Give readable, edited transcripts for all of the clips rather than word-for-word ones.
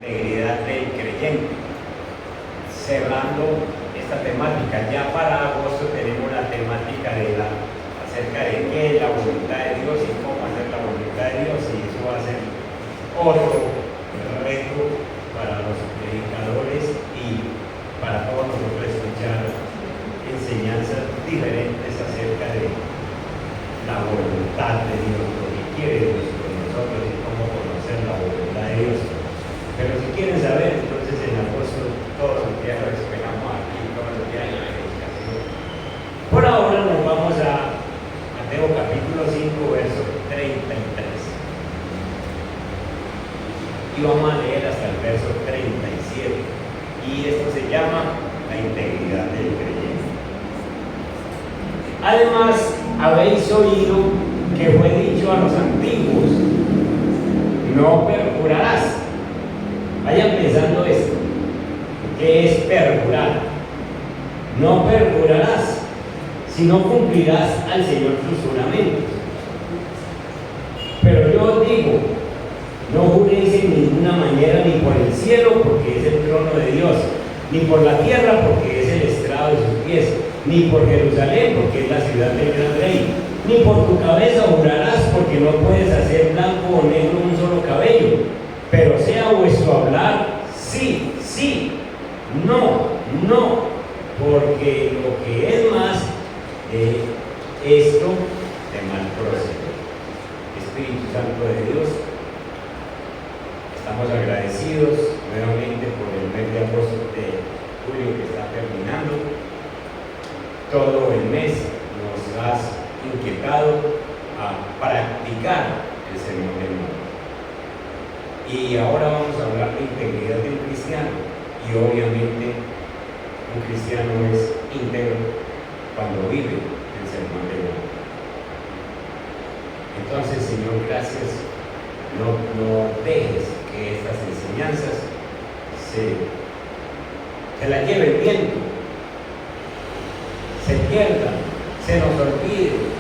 integridad del creyente. Cerrando esta temática, ya para agosto tenemos la temática acerca de qué es la voluntad de Dios y cómo hacer la voluntad de Dios, y eso va a ser otro reto para los predicadores y para todos nosotros escuchar enseñanzas diferentes acerca de la voluntad de Dios, lo que quiere Dios con nosotros y cómo conocer la voluntad de Dios. Pero si quieren saber, entonces en agosto todos los días lo esperamos aquí, todos los días en la predicación. Por ahora nos vamos a Mateo capítulo 5, verso 33. Y vamos a leer hasta el verso 37. Y esto se llama la integridad del creyente. Además, habéis oído que fue dicho a los antiguos: no perjurarás. Vayan pensando esto. ¿Qué es perjurar? No perjurarás, sino cumplirás al Señor tus juramentos. Pero yo os digo, no juréis en ninguna manera, ni por el cielo, porque es el trono de Dios, ni por la tierra, porque es el estrado de sus pies, ni por Jerusalén, porque es la ciudad del gran rey, ni por tu cabeza jurarás, porque no puedes hacer blanco o negro un solo cabello. Pero sea vuestro hablar sí, sí, no, no, porque lo que es más de esto de mal proceder. Espíritu Santo de Dios, estamos agradecidos nuevamente por el mes de agosto, de julio que está terminando. Todo el mes nos has inquietado a practicar el sermón del mundo. Y ahora vamos a hablar de integridad de un cristiano. Y obviamente un cristiano es íntegro cuando vive el sermón del mundo. Entonces, Señor, gracias. No dejes que estas enseñanzas se las lleve el viento, se pierdan, se nos olvide,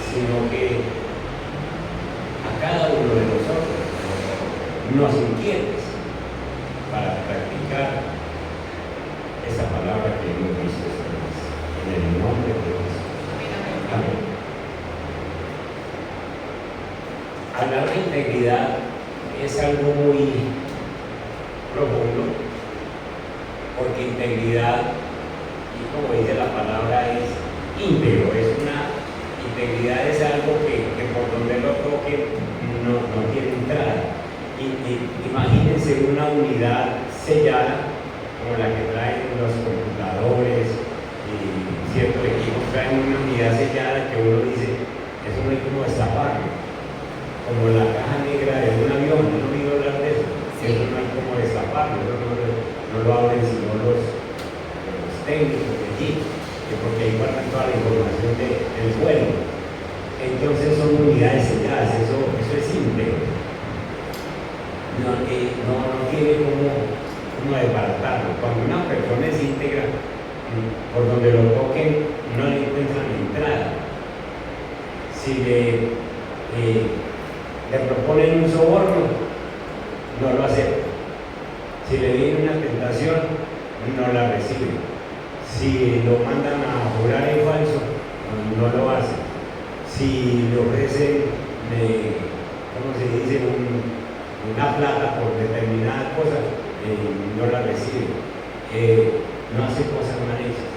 sino que a cada uno de nosotros nos inquietes para practicar esa palabra que hemos visto esta vez, en el nombre de Dios. Amén. Hablar de integridad es algo muy profundo, porque integridad, y como dice la palabra, es íntegro, integridad es algo que por donde lo toque no tiene entrada. Imagínense una unidad sellada como la que traen los computadores y ciertos equipos, traen una unidad sellada que uno dice, eso no hay como destaparlo, como la caja negra de un avión. ¿No he oído hablar de eso? Eso no hay como destaparlo, eso no lo abren sino los técnicos de allí, porque ahí guardan toda la información del vuelo. Entonces son unidades selladas, eso es íntegro. No tiene cómo desbaratarlo. Cuando una persona es íntegra, por donde lo toquen no le encuentran entrada. Si le proponen un soborno, no lo acepta. Si le viene una tentación, no la recibe. Si lo mandan a jurar en falso, no lo hace. Si le ofrecen, ¿cómo se dice?, una plata por determinada cosa, no la recibe. No hace cosas mal hechas.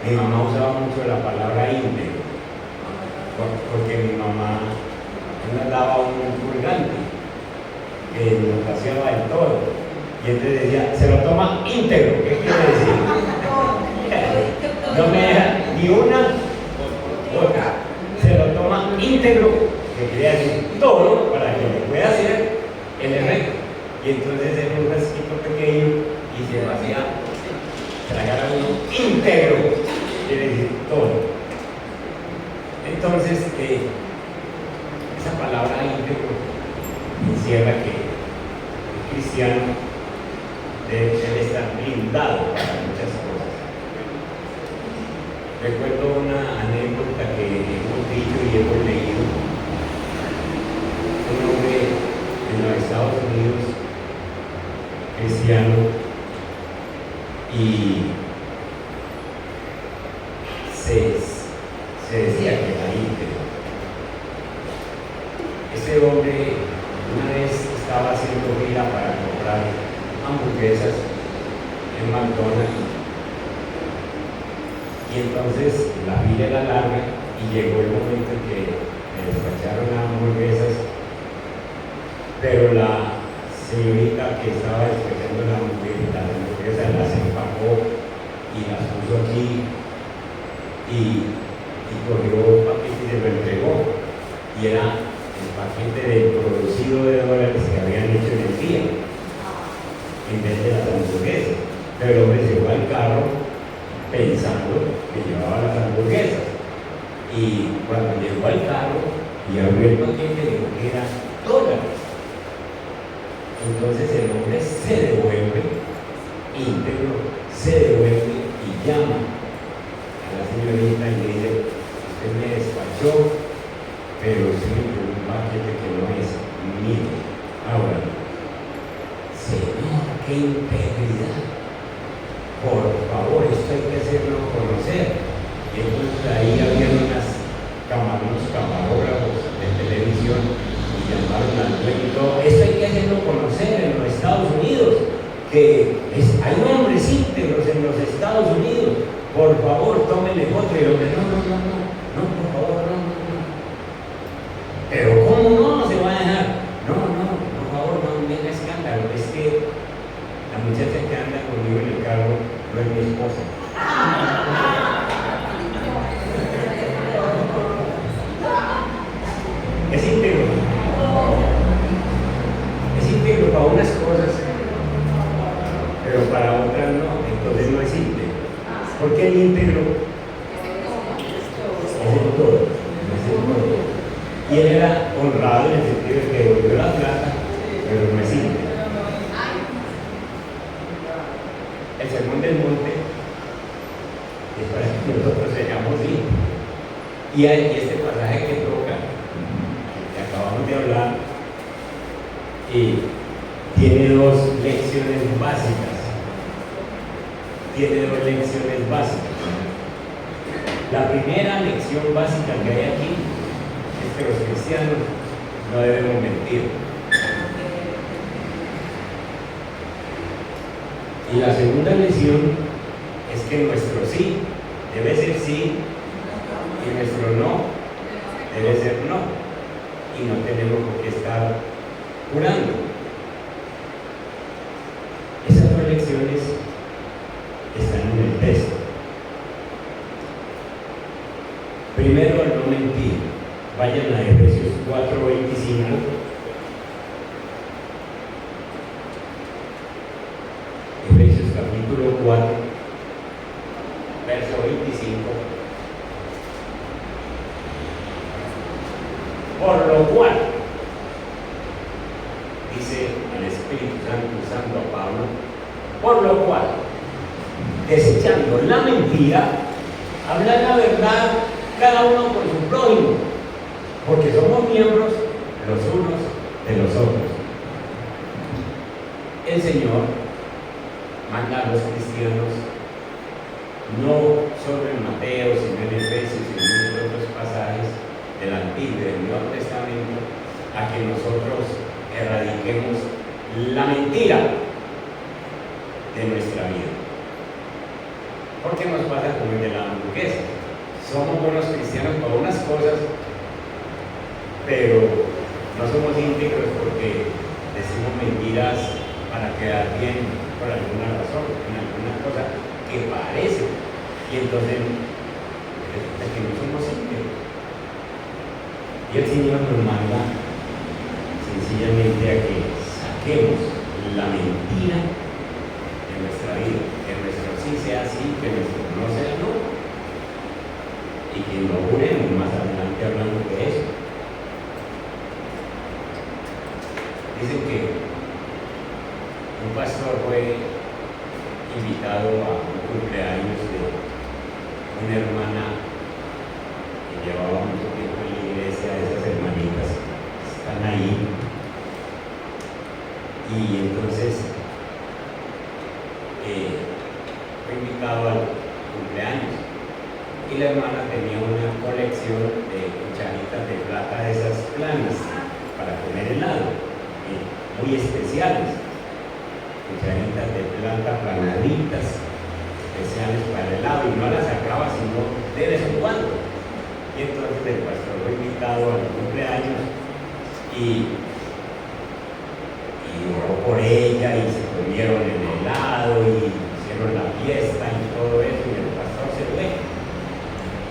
Mi mamá usaba mucho la palabra íntegro, porque mi mamá nos daba un purgante que nos vaciaba del todo, y entonces decía, se lo toma íntegro. ¿Qué quiere decir? No me deja ni una otra, se lo toma íntegro, que quería decir todo para que le pueda hacer el efecto. Y entonces era un frasquito pequeño y se vacía, tragar a uno íntegro, quiere decir todo. Entonces, esa palabra íntegro encierra que el cristiano debe estar blindado para muchas cosas. Recuerdo una anécdota que hemos dicho y hemos leído. Un hombre en Estados Unidos, cristiano, y se decía que era íntegro. Ese hombre una vez estaba haciendo fila para comprar hamburguesas en McDonald's, y entonces la fila era larga y llegó el momento en que me despacharon las hamburguesas, pero la señorita que estaba despachando las hamburguesas las empacó y las puso aquí y cogió paquete y se lo entregó, y era el paquete del producido de dólares que habían hecho en el día en vez de las hamburguesas. Pero el hombre se fue al carro pensando que llevaba las hamburguesas, y cuando llegó al carro y abrió el paquete dijo que eran dólares. Entonces el hombre se devuelve íntegro, se devuelve y llama a la señorita y le dice: usted me despachó, pero usted me dio un paquete que no es mío. Ahora, Señor, qué integridad. Por favor, esto hay que hacerlo conocer. Y entonces ahí había unos camarógrafos de televisión y llamaron al dueño y todo. Esto hay que hacerlo conocer en los Estados Unidos, que hay hombres íntegros en los Estados Unidos. Por favor, tómenle foto. Y el hombre: no, por favor, no. Pero ¿cómo no se va a dejar? No, por favor, no me haga escándalo. Es que la muchacha que anda conmigo en el carro no es mi esposa. Es íntegro. Es íntegro para unas cosas, pero para otras no. Entonces no es íntegro. ¿Por qué el íntegro? Es en todo. Y él era honrado en el sentido de que devolvió la plata, pero no es íntegro. El sermón del monte es para que nosotros seamos íntegros. Y este pasaje que toca, que acabamos de hablar, tiene dos lecciones básicas. La primera lección básica que hay aquí es que los cristianos no debemos mentir. Y la segunda lección es que nuestro sí debe ser sí y nuestro no debe ser no. Y no tenemos por qué estar jurando. Esas dos lecciones están en el texto. Primero, el no mentir. Vayan a Efesios 4:25. Efesios capítulo 4, verso 25. Por lo cual, dice el Espíritu Santo usando a Pablo, por lo cual, desechando la mentira, habla la verdad cada uno por su prójimo, porque somos miembros los unos de los otros. El Señor manda a los cristianos, no solo en Mateo, sino en Efesios y en muchos otros pasajes del Antiguo y del Nuevo Testamento, a que nosotros erradiquemos la mentira de nuestra vida. ¿Por qué nos pasa como el de la hamburguesa? Somos buenos cristianos para unas cosas, pero no somos íntegros porque decimos mentiras para quedar bien por alguna razón, en alguna cosa que parece, y entonces resulta que no somos íntegros. Y el Señor nos manda sencillamente a que saquemos la mentira de nuestra vida, que nuestro sí sea sí, que nuestro no sea no, y que no juremos. Más adelante hablando de eso. Dicen que un pastor fue invitado a un cumpleaños de una hermana que llevaba mucho tiempo en la iglesia. Esas hermanitas están ahí, Y entonces fue invitado al cumpleaños y la hermana tenía una colección de cucharitas de plata de esas planas para comer helado, muy especiales, cucharitas de plata planaditas especiales para el helado, y no las sacaba sino de vez en cuando. Y entonces el pastor fue invitado al cumpleaños y oró por ella y se comieron el helado y hicieron la fiesta y todo eso, y el pastor se fue.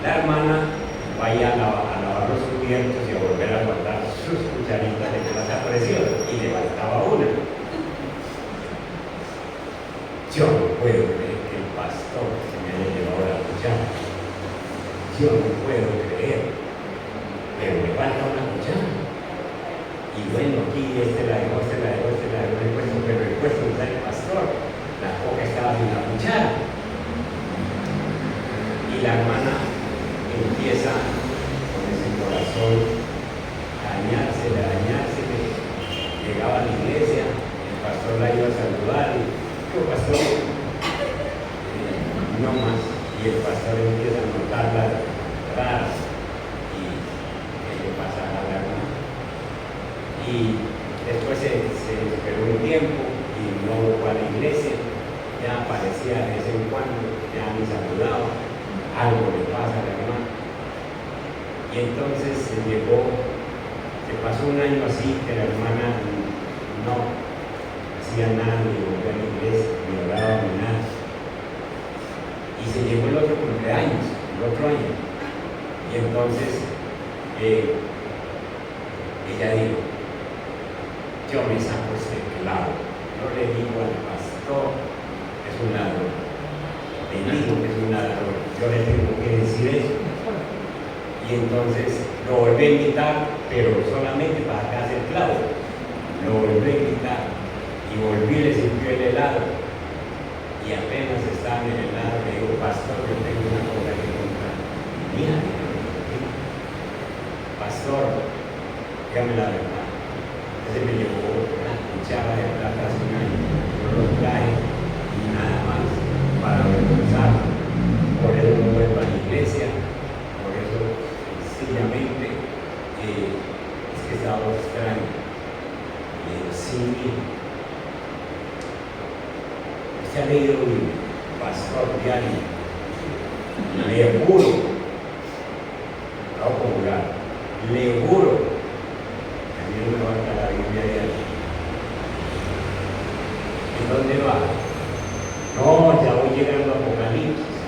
La hermana vaya a lavar los cubiertos y a volver a guardar sus cucharitas de plata preciosa, y le faltaba una. Yo no puedo creer que el pastor se me haya llevado la cuchara. Yo no puedo creer, pero me falta una cuchara. Y bueno, aquí la dejó, pero el puesto está el pastor. La coca estaba en la cuchara. Y la hermana empieza con ese corazón a dañarse. Llegaba a la iglesia, el pastor la iba a saludar y dijo, pastor, no más. Y el pastor empieza a notarla rara y que le pasa a la hermana. Y después se esperó un tiempo y no fue a la iglesia, ya aparecía de vez en cuando, ya ni saludaba, algo le pasa a la hermana. Y entonces se pasó un año así que la hermana no hacía nada, ni volvía a la iglesia, ni oraba, ni nada. Y se llegó el otro cumpleaños, el otro año. Y entonces ella dijo, yo me saco este clavo, yo le digo al pastor que es un ladrón, le digo que es un ladrón, yo le tengo que decir eso. Y entonces lo volví a invitar, pero solamente para que haga el clavo. Lo volví a invitar y volví y le sirvió el helado. Y apenas estaba en el helado, le digo, pastor, yo tengo una cosa que contar. Mira, pastor, dígame la verdad. Ese me llevó una cuchara de plata hace un año. Yo lo traje y nada más para avergonzarlo. Por eso no vuelvo a la iglesia. Por eso, sencillamente, es que estaba extraño. Le digo, sí, usted ha leído un pastor diario. Le juro, no popular, le juro. No me falta la Biblia diaria. ¿En dónde va? No, ya voy llegando a Apocalipsis.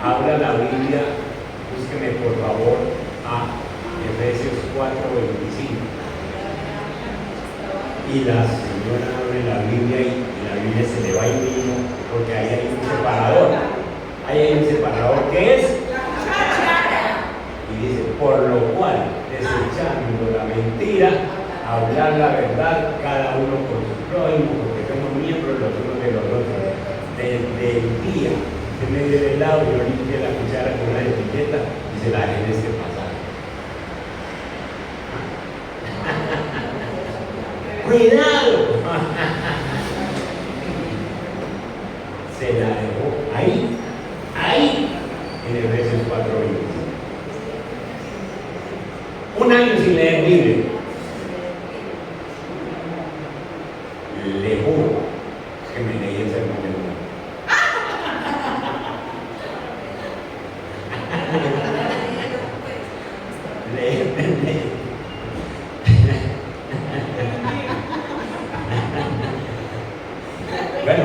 Abra la Biblia, búsqueme por favor a Efesios 4:25. Y la señora abre la Biblia y la Biblia se le va y vino, porque ahí hay un separador. Ahí hay un separador que es. Y dice, por lo cual, desechando la mentira, hablar la verdad, cada uno con su prójimo, porque somos miembros los unos de los otros. Desde el día que me dio el helado, yo limpié la cuchara con una etiqueta y se la dejé en este pasaje. ¡Cuidado! Se la dejó ahí, en Efesios 4:20. Un año sin leer Biblia. Le juro que me leí el sermón de una. Bueno,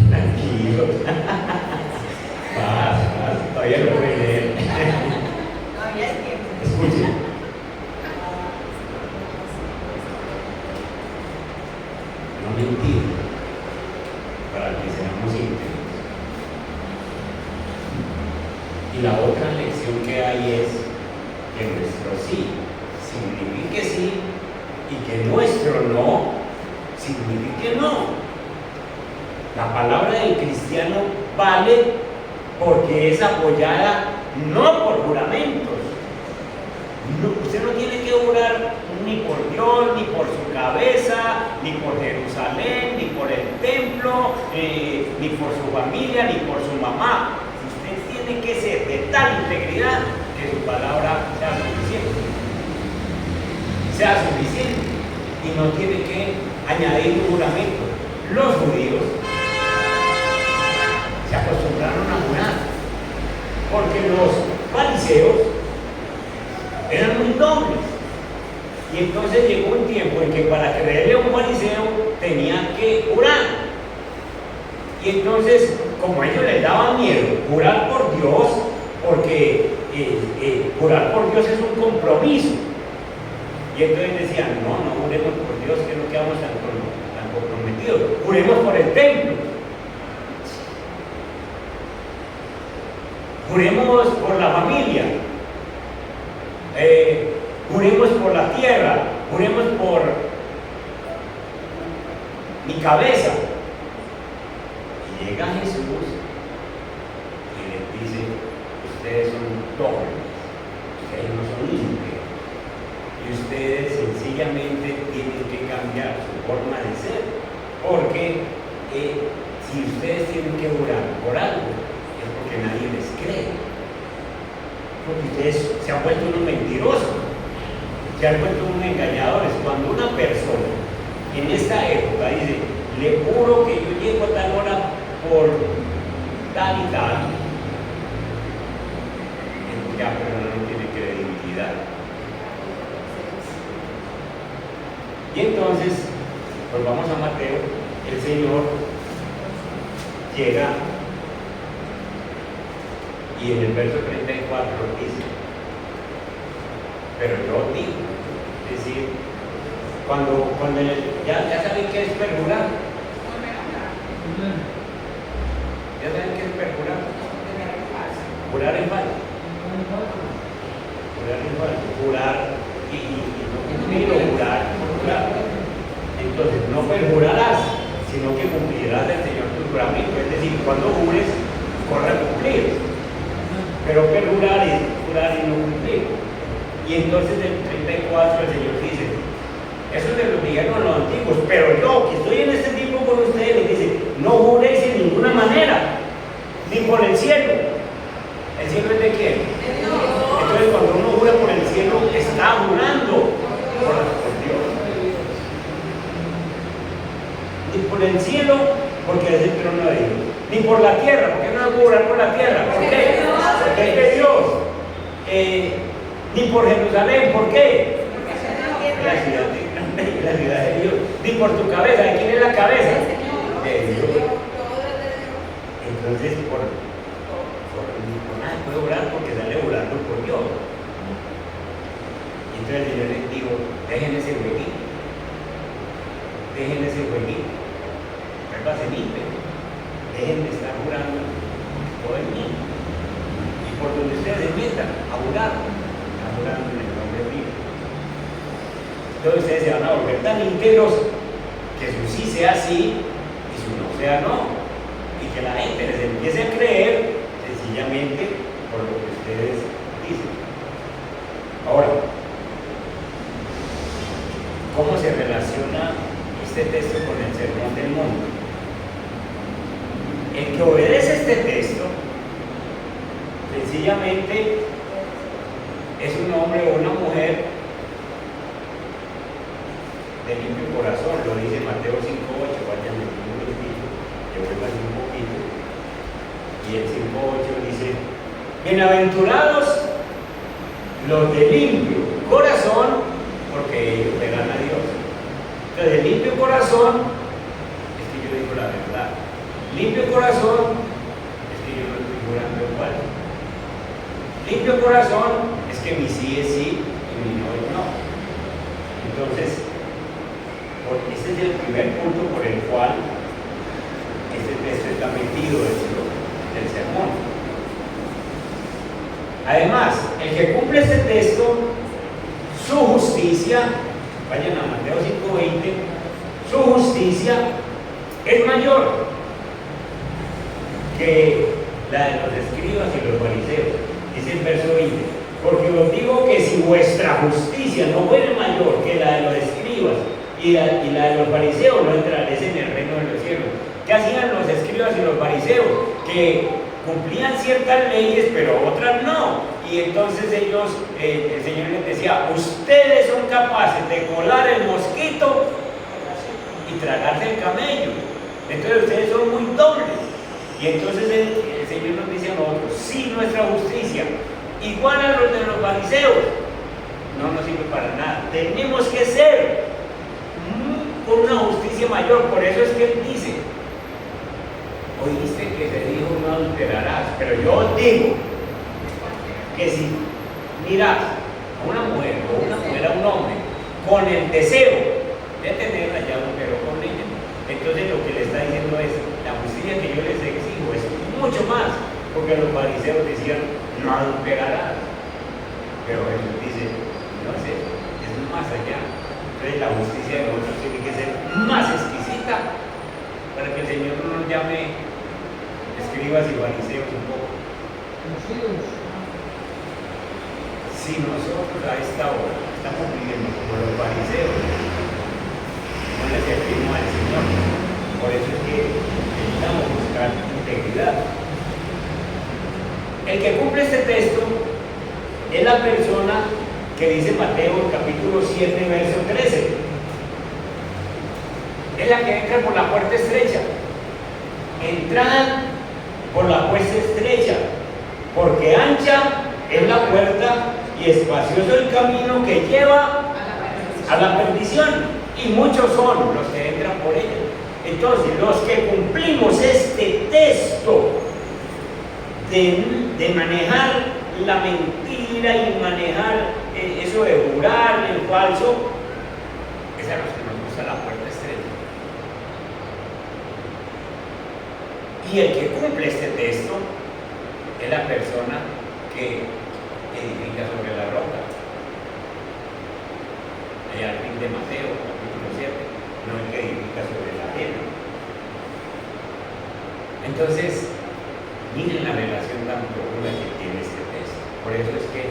tranquilo. Todavía lo puede leer. Escuchen. No mentir, para que seamos íntegros. Y la otra lección que hay es que nuestro sí signifique sí y que nuestro no signifique no. La palabra del cristiano vale porque es apoyada no por juramentos. No, usted no tiene que jurar ni por Dios, ni por su cabeza, ni por Jerusalén, ni por el templo, ni por su familia, ni por su mamá. Usted tiene que ser de tal integridad que su palabra sea suficiente. Sea suficiente. Y no tiene que añadir un juramento. Los judíos se acostumbraron a jurar, porque los fariseos eran muy nobles. Y entonces llegó un tiempo en que para creerle a un fariseo tenía que jurar. Y entonces, como a ellos les daba miedo jurar por Dios, porque jurar por Dios es un compromiso. Y entonces decían, no juremos por Dios, que no quedamos tan comprometidos. Juremos por el templo. Juremos por la familia. Juremos por la tierra. Juremos por mi cabeza. Y llega Jesús y les dice, ustedes son dobles, ustedes no son íntegros. Y ustedes sencillamente tienen que cambiar su forma de ser, porque si ustedes tienen que jurar por algo, es porque nadie les cree, porque ustedes se han vuelto unos mentirosos, se han vuelto unos engañadores. Cuando una persona en esta época dice, le juro que yo llego a tal hora por tal y tal, ya, pero no tiene credibilidad. Y entonces, pues vamos a Mateo. El Señor llega y en el verso 34 dice, pero yo digo, es decir, cuando ya saben qué es perjurar. ¿Ya saben qué es perjurar? Jurar en falso. Jurar en falso. Jurar y no cumplir o jurar. Entonces, no perjurarás, sino que cumplirás del Señor tu juramento. Es decir, cuando jures, corre a cumplir. Pero perjurar es jurar y no cumplir. Y entonces en el 34 el Señor dice, eso es de los viejos, los antiguos, pero yo que estoy en este tiempo con ustedes, les dice, no juréis en ninguna manera, ni por el cielo. ¿El cielo es de quién? De Dios. Entonces cuando uno jura por el cielo, está jurando por Dios. Ni por el cielo, porque es el trono de Dios. Ni por la tierra, porque no hay que jurar por la tierra. ¿Por qué? Porque es de Dios. Ni por Jerusalén, ¿por qué? La ciudad de Dios. Ni por tu cabeza, ¿de quién es la cabeza? De Dios. Entonces, por nada puedo orar porque sale orando por Dios. Entonces el Señor les dijo, dejen ese jueguito. Dejen ese jueguito. Vuélvase limpio. Dejen de estar jurando todo el mí. Y por donde ustedes se metan a jurar, están jurando en el nombre mío. Entonces ustedes se van a volver tan íntegros que su sí sea sí y su no sea no. Y que la gente les empiece a creer sencillamente por lo que ustedes dicen. Ahora, ¿cómo se relaciona este texto con el sermón del monte? El que obedece este texto sencillamente es un hombre o una mujer de limpio corazón, lo dice Mateo 5:8, vayan un momentito, que vuelvan un poquito. Y el 5:8 dice, bienaventurados los de limpio corazón, porque ellos verán a Dios. Entonces, de limpio corazón, es que yo digo la verdad. Limpio corazón, es que yo no estoy jurando igual. Limpio corazón, es que mi sí es sí y mi no es no. Entonces, ese es el primer punto por el cual este texto está metido dentro del sermón. Además, el que cumple este texto, su justicia, vayan a Mateo 5:20, su justicia es mayor que la de los escribas y los fariseos. Dice el verso 20, porque os digo que si vuestra justicia no fuera mayor que la de los escribas y la de los fariseos, no entraréis en el reino de los cielos. ¿Qué hacían los escribas y los fariseos? Que cumplían ciertas leyes, pero otras no. Y entonces ellos, el Señor les decía, ustedes son capaces de colar el mosquito y tragarse el camello. Entonces ustedes son muy dobles. Y entonces el Señor nos dice a nosotros, si nuestra justicia igual a los de los fariseos, no nos sirve para nada. Tenemos que ser con una justicia mayor. Por eso es que Él dice, oíste que se dijo no adulterarás, pero yo os digo que si miras a una mujer o una mujer a un hombre con el deseo de tenerla, ya adulteró con ella. Entonces lo que le está diciendo es, la justicia que yo les exijo es mucho más, porque los fariseos decían, no adulterarás. Pero Jesús dice, no es eso, es más allá. Entonces la justicia de nosotros tiene que ser más exquisita para que el Señor no nos llame escribas y fariseos un poco. Si nosotros a esta hora estamos viviendo como los fariseos, no le servimos al Señor. Por eso es que necesitamos buscar integridad. El que cumple este texto es la persona que dice Mateo capítulo 7, verso 13. Es la que entra por la puerta estrecha. Entrad por la puerta estrecha, porque ancha es la puerta y espacioso el camino que lleva a la perdición, y muchos son los que entran por ella. Entonces, los que cumplimos este texto de manejar la mentira y manejar eso de jurar el falso, es a los que nos gusta la puerta estrecha. Y el que cumple este texto es la persona que edifica sobre la roca. Allá al fin de Mateo, capítulo 7, no el que edifica sobre la arena. Entonces, miren la relación tan profunda que tiene este texto. Por eso es que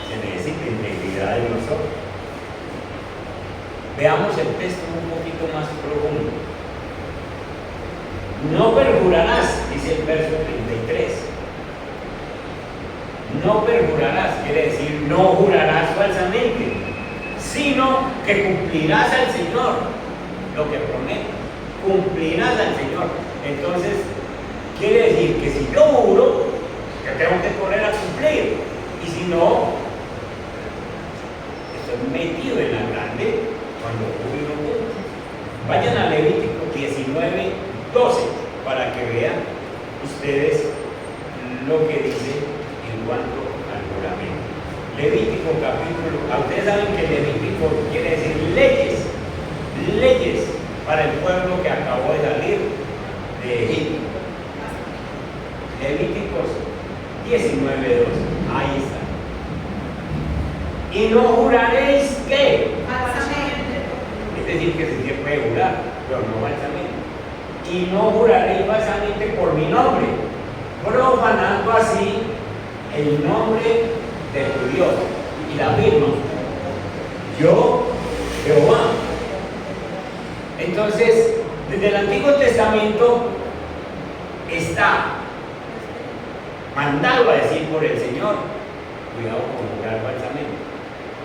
se necesita integridad en nosotros. Veamos el texto un poquito más profundo. No perjurarás, dice el verso 33. No perjurarás, quiere decir no jurarás falsamente, sino que cumplirás al Señor lo que prometes. Cumplirás al Señor. Entonces, quiere decir que si yo juro, que tengo que correr a cumplir. Y si no, estoy metido en la grande cuando juro y no cumplo. Vayan a Levítico 19, 12, para que vean ustedes lo que dice en cuanto al juramento. Levítico capítulo, ustedes saben que Levítico quiere decir leyes, leyes para el pueblo que acabó de salir de Egipto. Levíticos 19, 12, ahí está. Y no juraréis que falsamente, es decir, que se puede jurar, pero no falsamente. Y no juraréis falsamente por mi nombre, profanando así el nombre de tu Dios. Y la firma, yo, Jehová. Entonces, desde el Antiguo Testamento está mandado a decir por el Señor, cuidado con jurar falsamente.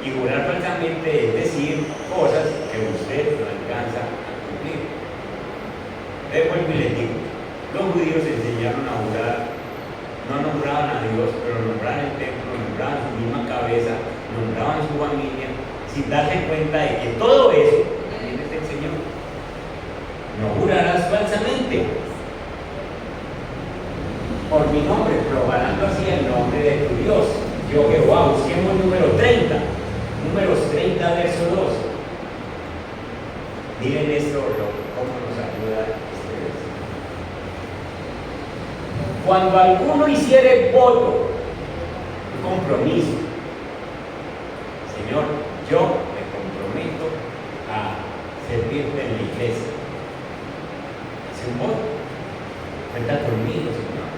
Y jurar falsamente es decir cosas que usted no alcanza a cumplir. Vuelvo y les digo, los judíos enseñaron a jurar, no nombraban a Dios, pero nombraban el templo, nombraban su misma cabeza, nombraban su familia, sin darse cuenta de que todo eso también es el Señor. No jurarás falsamente por mi nombre, profanando así el nombre de tu Dios, yo Jehová. Busquemos el número 30, números 30, verso 2. Miren esto, cómo nos ayuda este verso. Cuando alguno hiciere voto, un compromiso, Señor, yo me comprometo a servirte en la iglesia. Es un voto. Cuenta conmigo, Señor.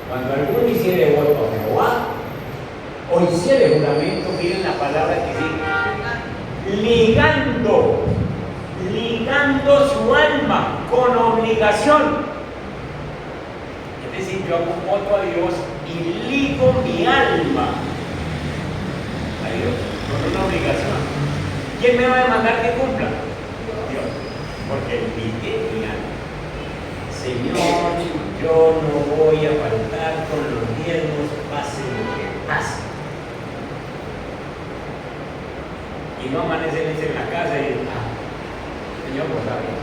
Cuando alguno hiciere voto a Jehová, o hiciere juramento, miren la palabra que dice, ligando su alma con obligación. Es decir, yo hago un voto a Dios y ligo mi alma a Dios con una obligación. ¿Quién me va a demandar que cumpla? Dios, porque ligué mi alma. Señor, yo no voy a faltar con los diezmos, pase lo que pase. Y no amanecen en la casa y dicen, Señor, por favor,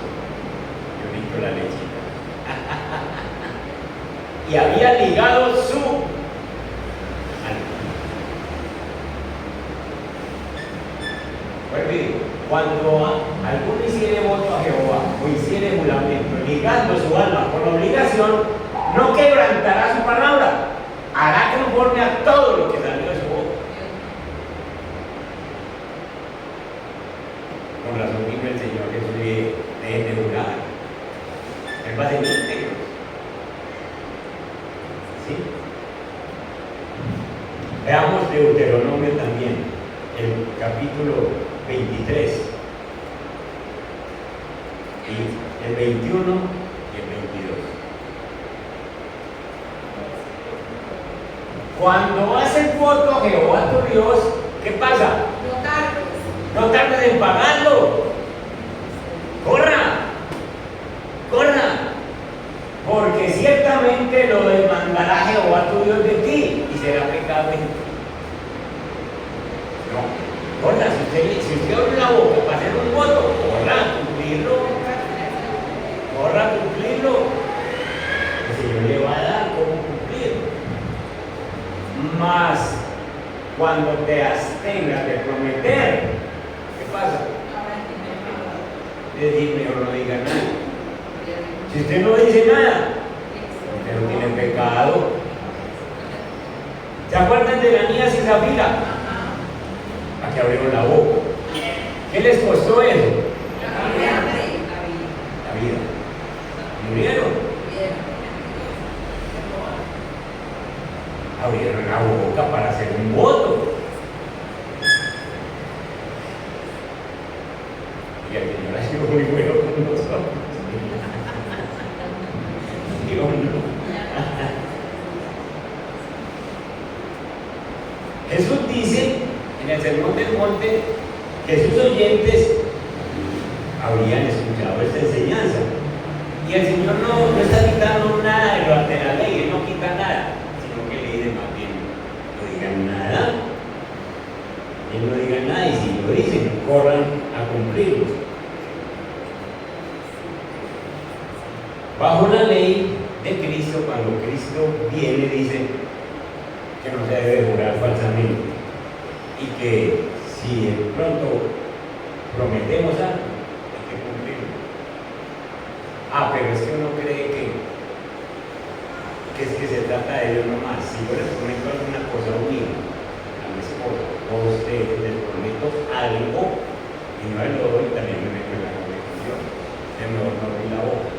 yo necesito la lechita. Y había ligado su alma. Pues digo, cuando alguno hiciere voto a Jehová o hiciere juramento ligando su alma con obligación, no quebrantará su palabra, hará conforme a todo lo que salió de su boca. Con razón dijo el Señor Jesús, dejen de jurar. Él va a ser íntegro. ¿Sí? Veamos Deuteronomio también, el capítulo 23, y el 21 y el 22. Cuando haces voto a Jehová tu Dios, ¿qué pasa? No tardes en pagarlo. Corra, porque ciertamente lo demandará Jehová tu Dios de ti y será pecado en ti. No, corra, si usted abre la boca para hacer un voto, corra a cumplirlo. El Señor le va a dar cómo cumplirlo. Mas cuando te abstengas de prometer, ¿qué pasa? Es decir, mejor no diga nada. Si usted no dice nada, usted no tiene pecado. ¿Se acuerdan de Ananías y Zafira? ¿A que abrieron la boca? ¿Qué les costó eso? La vida. Murieron. Abrieron la boca para hacer un voto. Y el Señor ha sido muy bueno con nosotros. Dios no. Jesús dice en el Sermón del Monte que sus oyentes habrían escuchado esta enseñanza. Y el Señor no está quitando nada de la ley, Él no quita nada, sino que le dice más bien, no digan nada. Él no diga nada y si lo dicen, corran a cumplirlo. Bajo la ley de Cristo, cuando Cristo viene, dice que no se debe jurar falsamente y que si de pronto prometemos algo, hay que cumplirlo. Pero es que uno cree que es que se trata de Dios nomás. Si yo les prometo alguna cosa a mi esposa o a ustedes, les prometo algo y no lo doy, también me meto en la conversación. Es mejor no abrir la boca.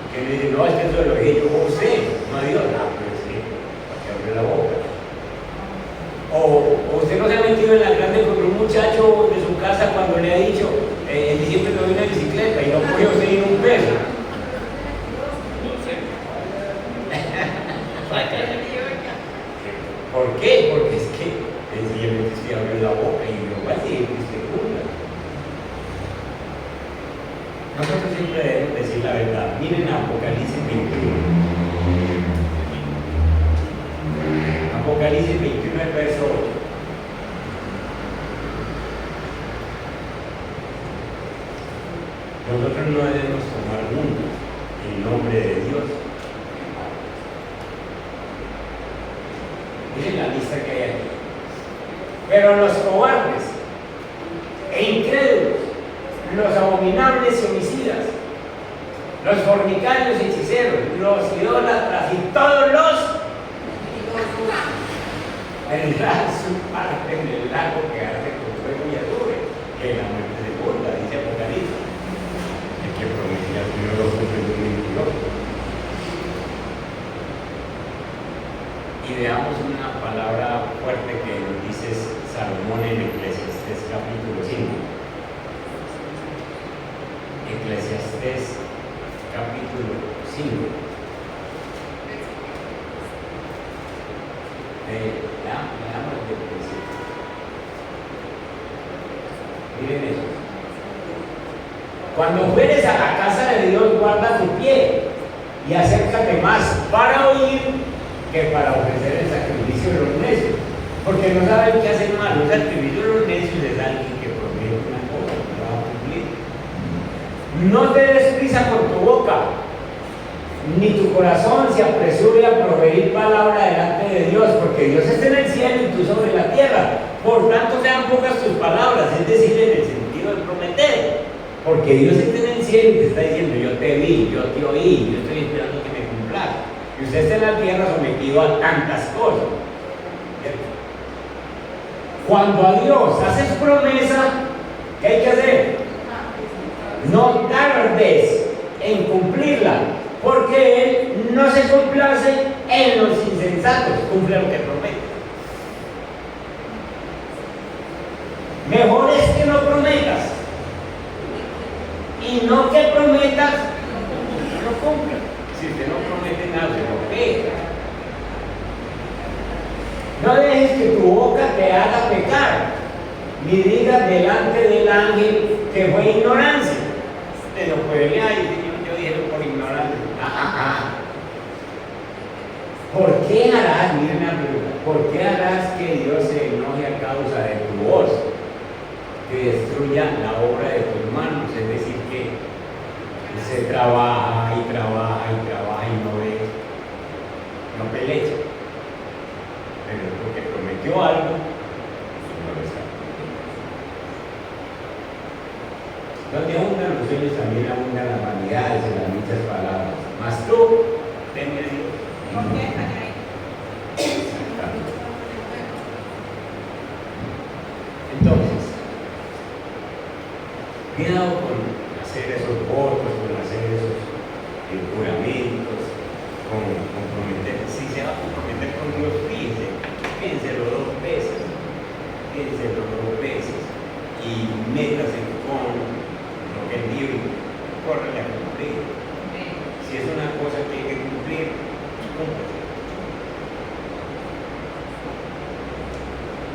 Que le dice, no, es que eso lo dije yo a usted, no a Dios. Pero sí, para que abre la boca. O usted no se ha metido en la grande con un muchacho de su casa cuando le ha dicho, en diciembre me doy una bicicleta y no puede usted ir un peso. ¿Por qué? Porque es que sencillamente usted abre la boca y no va a decir que usted cumpla. Nosotros siempre debemos decir la verdad. Miren Apocalipsis 21. Apocalipsis 21, el verso 8. Nosotros no debemos tomar nunca el nombre de Dios. Miren la lista que hay aquí. Pero los cobardes e incrédulos, los abominables y homicidas, los fornicarios y hechiceros, los idólatras y todos los tendrán su parte en el lago que arde con fuego y azufre, que la muerte segunda, dice Apocalipsis. El que prometía al Señor lo cumple en un mentiroso. Y veamos una palabra fuerte que nos dice Salomón en Eclesiastés capítulo Eclesiastés capítulo 5. Veamos desde el principio. Miren eso. Cuando fueres a la casa de Dios, guarda tu pie y acércate más para oír que para ofrecer el sacrificio de los necios. Porque no saben qué hacer mal. El sacrificio de los necios es alguien que promete una cosa que no va a cumplir. No te des prisa por tu boca, ni tu corazón se apresure a proferir palabra delante de Dios, porque Dios está en el cielo y tú sobre la tierra. Por tanto, sean pocas tus palabras, es decir, en el sentido de prometer. Porque Dios está en el cielo y te está diciendo: yo te vi, yo te oí, yo estoy esperando que me cumplas. Y usted está en la tierra sometido a tantas cosas. Cuando a Dios haces promesa, ¿qué hay que hacer? No tardes en cumplirla, porque Él no se complace en los insensatos. Cumple lo que promete. Mejor es que no prometas, y no que prometas no cumplas. Si usted no promete nada, se lo pega. No dejes que tu boca te haga pecar, ni digas delante del ángel que fue ignorancia. Usted no puede decir: ay, yo dije por ignorancia. ¿Por qué harás, miren la pregunta, por qué harás que Dios se enoje a causa de tu voz, que destruya la obra de tus manos? Es decir, que se trabaja y trabaja y trabaja y no ve, no pelea. Pero porque prometió algo, no lo está cumpliendo. Donde abundan los sueños, también abundan las vanidades en las muchas palabras. Mas tú, teme a Dios. Entonces, cuidado con hacer esos votos, con hacer esos juramentos, con comprometer. Si se va a comprometer con Dios, piénselo dos veces, y métase con lo que Él dijo y córrele a cumplir. Si es una cosa que hay que cumplir, cúmplase.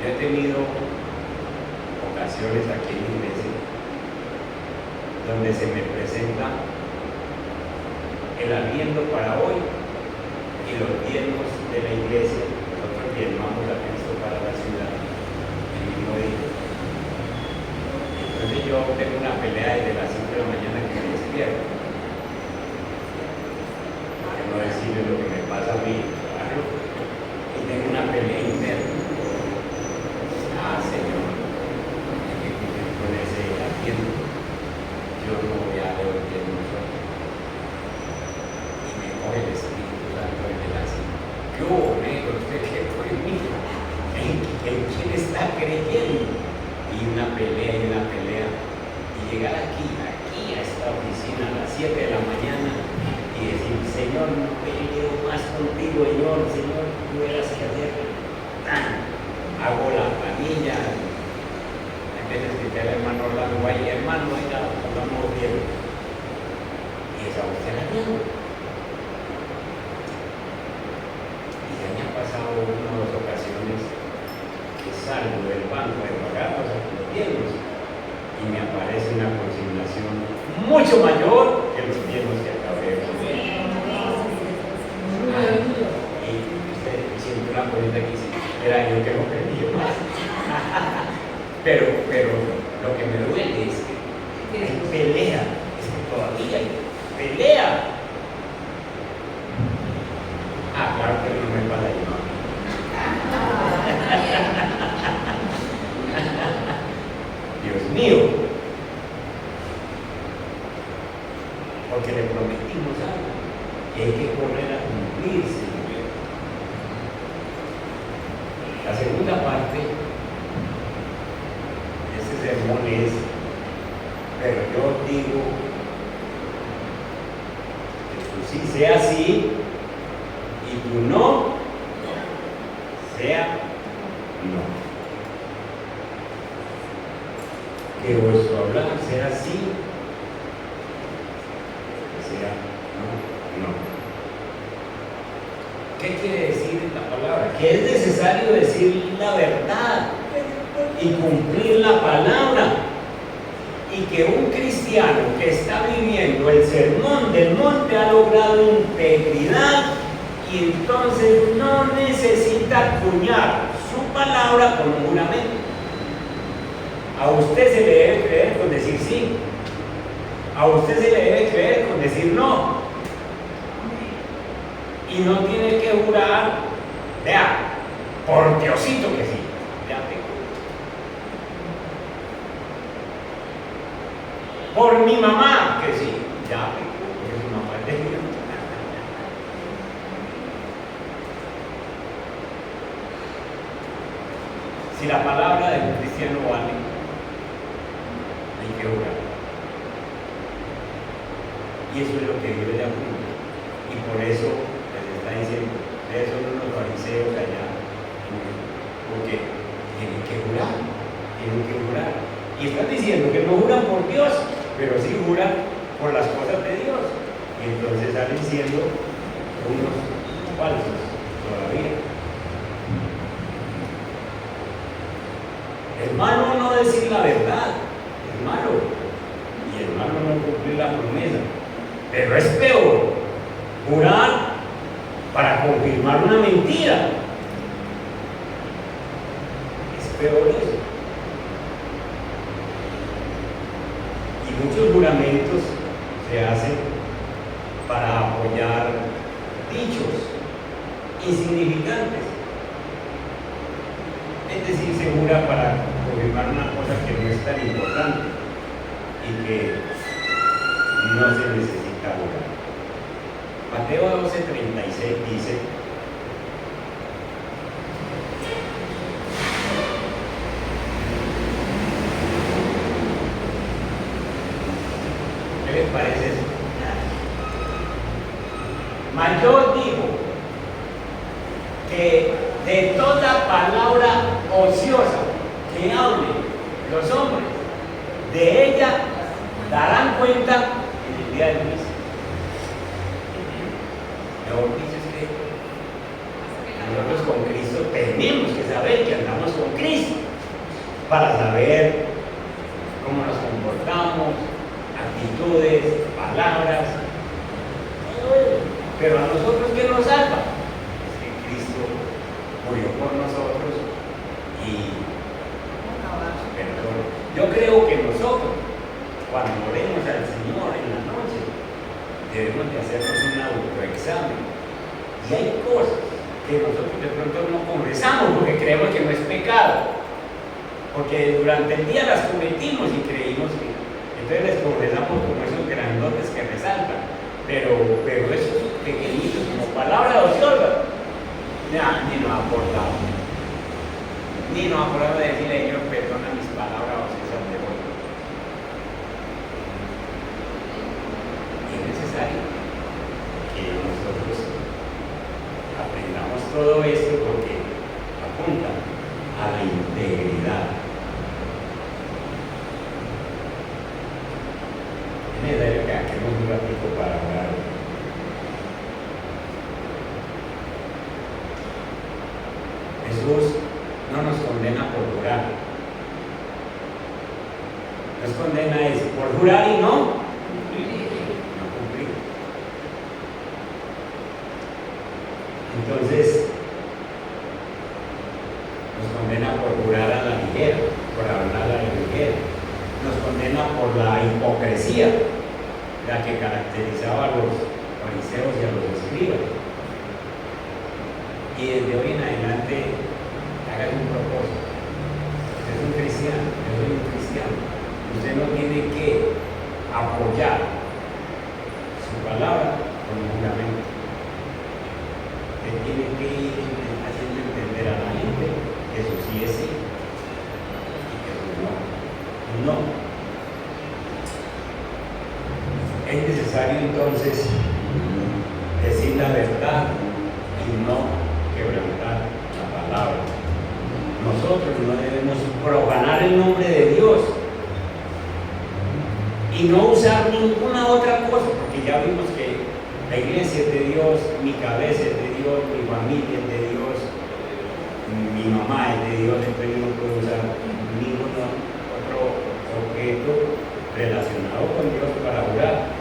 Yo he tenido ocasiones aquí en la iglesia donde se me presenta el arriendo para hoy y los diezmos de la iglesia. Nosotros diezmamos a Cristo para la ciudad el mismo día. Entonces yo tengo una pelea desde las 5 de la mañana que me despierto, para no decirle lo que me pasa a mí, claro, y tengo una pelea interna. Señor, hay que cumplir con ese arriendo. Yo no voy a devolver nosotros. Y me coge el Espíritu Santo en el así. ¿Qué hubo, negro? ¿Usted qué fue mío? ¿En quién está creyendo? Y una pelea. Y llegar aquí a esta oficina a las 7 de la mañana y decir: Señor, no peleo más contigo, Señor, tuvieras que hacer tan. Hago la planilla. En vez de explicar al hermano Orlando, vaya hermano, venga, vamos bien. Y esa voz se la dio. Y ya me han pasado una o dos ocasiones que salgo del banco de pagar los diezmos y me aparece una consignación mucho mayor que los diezmos que acabé de poner. Y usted siente una cuenta que dice: era yo que no pedí más. pero lo que me duele es que hay pelea, es que todavía hay pelea. Claro que no me pasa yo. Dios mío, porque le prometimos algo y hay que correr a cumplirse. La segunda parte de este sermón es: pero yo digo que tú sí sea sí y tú no sea no. Que vuestro hablar sea sí ¿Qué quiere decir la palabra? Que es necesario decir la verdad y cumplir la palabra. Y que un cristiano que está viviendo el sermón del monte ha logrado integridad y entonces no necesita acuñar su palabra con un juramento. A usted se le debe creer con decir sí. A usted se le debe creer con decir no. Y no tiene que jurar, vea, por Diosito que sí. Ya te por mi mamá, que sí, ya, porque su mamá es de Dios. Si la palabra de un cristiano vale, hay que jurar. Y eso es lo que Dios le apunta. Y por eso les está diciendo, ustedes son unos fariseos allá, porque tienen que jurar, tienen que jurar. Y están diciendo que no juran por Dios, pero sí juran por las cosas de Dios. Y entonces salen siendo unos falsos todavía. Es malo no decir la verdad, es malo. Y es malo no cumplir la promesa. Pero es peor jurar para confirmar una mentira. Es peor eso. Y muchos juramentos se hacen para apoyar dichos insignificantes. Es decir, se jura para confirmar una cosa que no es tan importante y que no se necesita jurar. Mateo 12:36 dice: ¿qué les parece eso? Mas yo os digo que de toda palabra ociosa que hablen los hombres, de ella darán cuenta en el día del juicio. Lo que dice es que nosotros con Cristo tenemos que saber que andamos con Cristo para saber cómo nos comportamos, actitudes, palabras, pero a nosotros ¿qué nos salva? Es que Cristo murió por nosotros y perdón. Yo creo que nosotros, cuando oremos al Señor en la noche, debemos de hacernos un autoexamen. Y hay cosas que nosotros de pronto no confesamos porque creemos que no es pecado, porque durante el día las cometimos y creímos que entonces les confesamos como esos grandotes que resaltan, pero esos pequeñitos como palabras ociosas ni nos aportamos, ni nos acordamos de decirle: Señor, perdona mis palabras ociosas de hoy. Y es necesario que nosotros aprendamos todo esto porque apunta a la integridad. Es necesario que hagamos un ratito para orar. Jesús no nos condena por jurar. Nos condena es por jurar y no cumplir. Entonces, nos condena por jurar a la ligera, por hablar a la ligera. Nos condena por la hipocresía, la que caracterizaba a los fariseos y a los escribas. Y desde hoy en adelante, hagan un propósito. Usted es un cristiano, yo soy un cristiano. Usted no tiene que apoyar su palabra con un juramento. Usted tiene que ir haciendo entender a la gente que eso sí es sí y que eso no. No. Es necesario entonces decir la verdad y no quebrantar la palabra. Nosotros no debemos profanar el nombre de Dios y no usar ninguna otra cosa, porque ya vimos que La iglesia es de Dios, mi cabeza es de Dios, mi familia es de Dios, mi mamá es de Dios, entonces yo no puedo usar ningún otro objeto relacionado con Dios para jurar.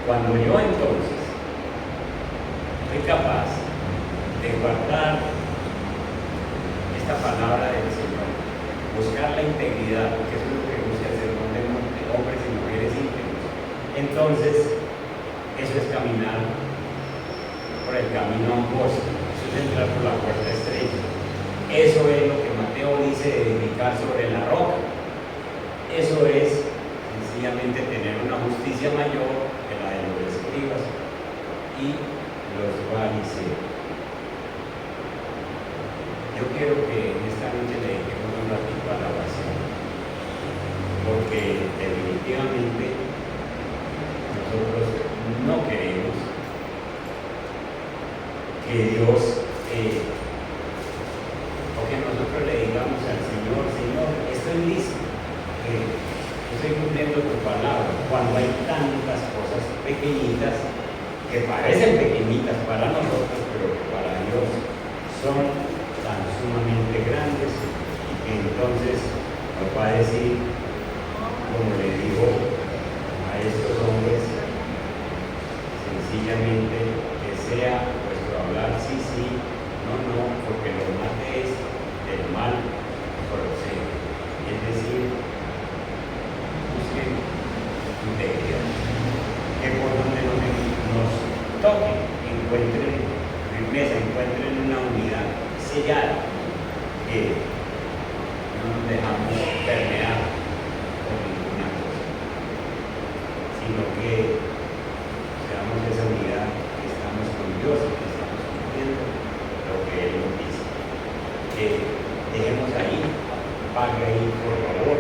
Cuando yo entonces soy capaz de guardar esta palabra del Señor, buscar la integridad, porque eso es lo que busca el sermón del monte, hombres y mujeres íntegros, entonces eso es caminar por el camino angosto, eso es entrar por la puerta estrecha. Eso es lo que Mateo dice de edificar sobre la roca. Eso es sencillamente tener una justicia mayor que la de los escribas y los fariseos. Yo quiero que en esta noche le dediquemos un ratito a la oración, porque definitivamente nosotros no queremos que Dios o que nosotros le digamos al Señor, Señor, estoy listo, estoy cumpliendo tu palabra, cuando hay tantas cosas pequeñitas que parecen pequeñitas para nosotros, pero que para Dios son tan sumamente grandes, y que entonces nos va a decir, como le digo a estos hombres, sencillamente que sea vuestro hablar sí, sí, no, no, porque lo más es del mal procede. Es decir, busquen integridad, que por donde nos toque encuentren firmeza, encuentren una unidad sellada, que no nos dejamos permear por ninguna cosa, sino que seamos esa unidad que estamos con Dios y que estamos cumpliendo lo que Él nos dice. Dejemos ahí, pague ahí por favor.